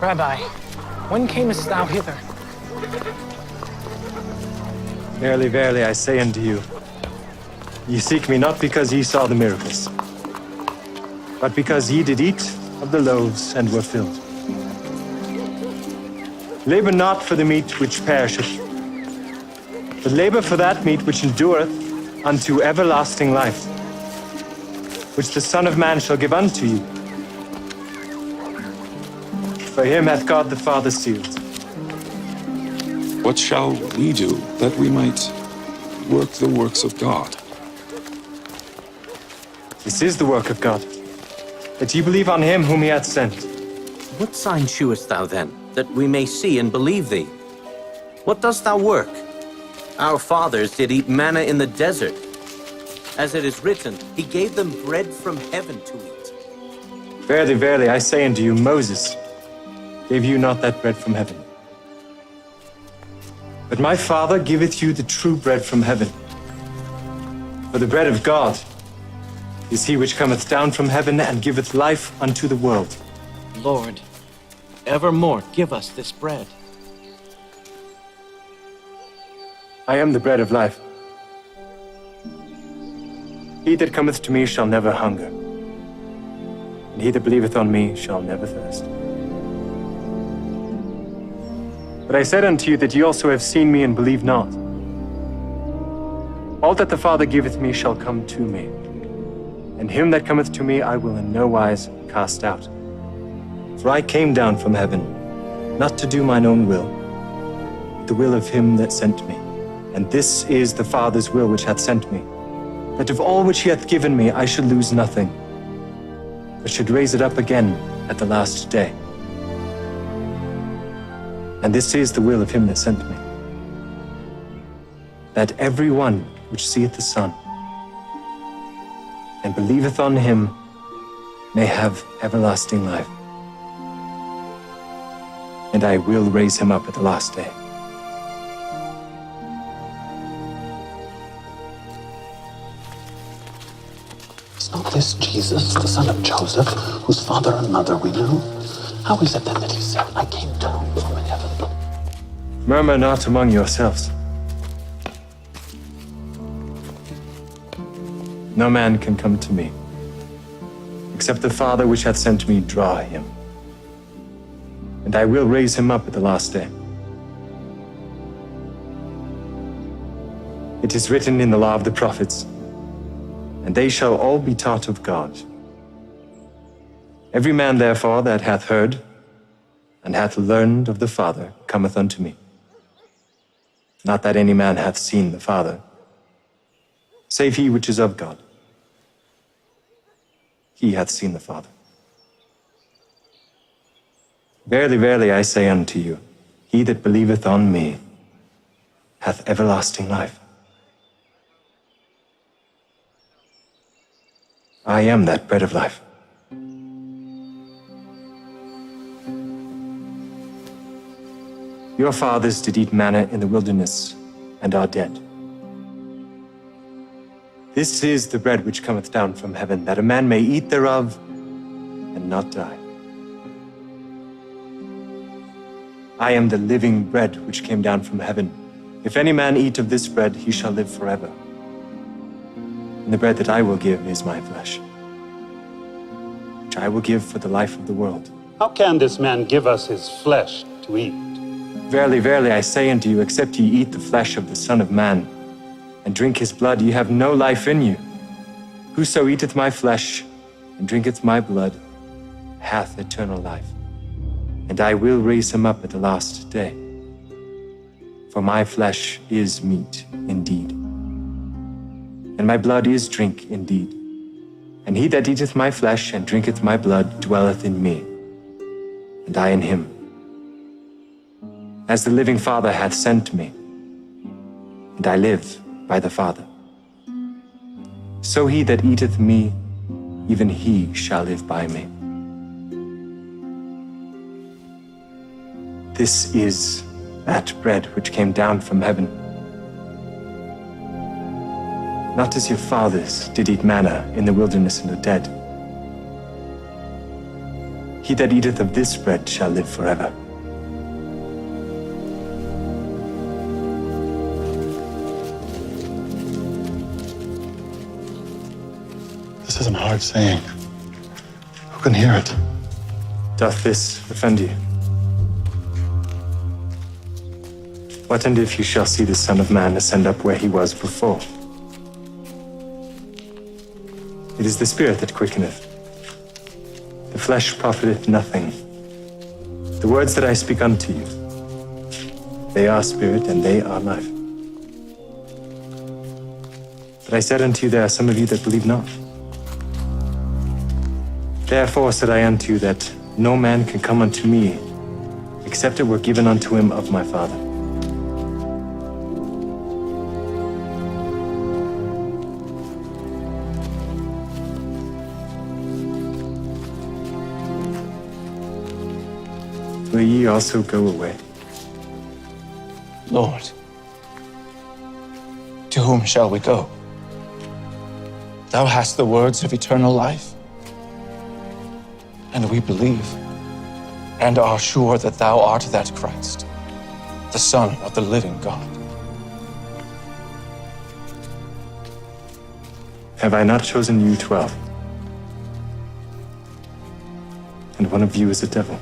Rabbi, when camest thou hither? Verily, verily, I say unto you, ye seek me not because ye saw the miracles, but because ye did eat of the loaves and were filled. Labor not for the meat which perisheth, but labor for that meat which endureth unto everlasting life, which the Son of Man shall give unto you. For him hath God the Father sealed. What shall we do that we might work the works of God? This is the work of God, that ye believe on him whom he hath sent. What sign shewest thou then, that we may see and believe thee? What dost thou work? Our fathers did eat manna in the desert. As it is written, he gave them bread from heaven to eat. Verily, verily, I say unto you, Moses gave you not that bread from heaven. But my Father giveth you the true bread from heaven. For the bread of God is he which cometh down from heaven and giveth life unto the world. Lord, evermore give us this bread. I am the bread of life. He that cometh to me shall never hunger, and he that believeth on me shall never thirst. But I said unto you that ye also have seen me and believe not. All that the Father giveth me shall come to me, and him that cometh to me I will in no wise cast out. For I came down from heaven, not to do mine own will, but the will of him that sent me. And this is the Father's will which hath sent me, that of all which he hath given me I should lose nothing, but should raise it up again at the last day. And this is the will of him that sent me, that every one which seeth the Son and believeth on him may have everlasting life. And I will raise him up at the last day. Is not this Jesus, the son of Joseph, whose father and mother we know? How is it then that he said, I came down from heaven? Murmur not among yourselves. No man can come to me, except the Father which hath sent me draw him. And I will raise him up at the last day. It is written in the law of the prophets, and they shall all be taught of God. Every man, therefore, that hath heard and hath learned of the Father cometh unto me. Not that any man hath seen the Father, save he which is of God. He hath seen the Father. Verily, verily, I say unto you, he that believeth on me hath everlasting life. I am that bread of life. Your fathers did eat manna in the wilderness and are dead. This is the bread which cometh down from heaven, that a man may eat thereof and not die. I am the living bread which came down from heaven. If any man eat of this bread, he shall live forever. And the bread that I will give is my flesh, which I will give for the life of the world. How can this man give us his flesh to eat? Verily, verily, I say unto you, except ye eat the flesh of the Son of Man, and drink his blood, ye have no life in you. Whoso eateth my flesh, and drinketh my blood, hath eternal life. And I will raise him up at the last day. For my flesh is meat indeed, and my blood is drink indeed. And he that eateth my flesh and drinketh my blood dwelleth in me, and I in him. As the living Father hath sent me, and I live by the Father, so he that eateth me, even he shall live by me. This is that bread which came down from heaven. Not as your fathers did eat manna in the wilderness and are dead. He that eateth of this bread shall live forever. This is an hard saying. Who can hear it? Doth this offend you? What and if you shall see the Son of Man ascend up where he was before? It is the Spirit that quickeneth. The flesh profiteth nothing. The words that I speak unto you, they are spirit and they are life. But I said unto you, there are some of you that believe not. Therefore said I unto you that no man can come unto me, except it were given unto him of my Father. Will ye also go away? Lord, to whom shall we go? Thou hast the words of eternal life, and we believe and are sure that thou art that Christ, the Son of the living God. Have I not chosen you 12? And one of you is a devil.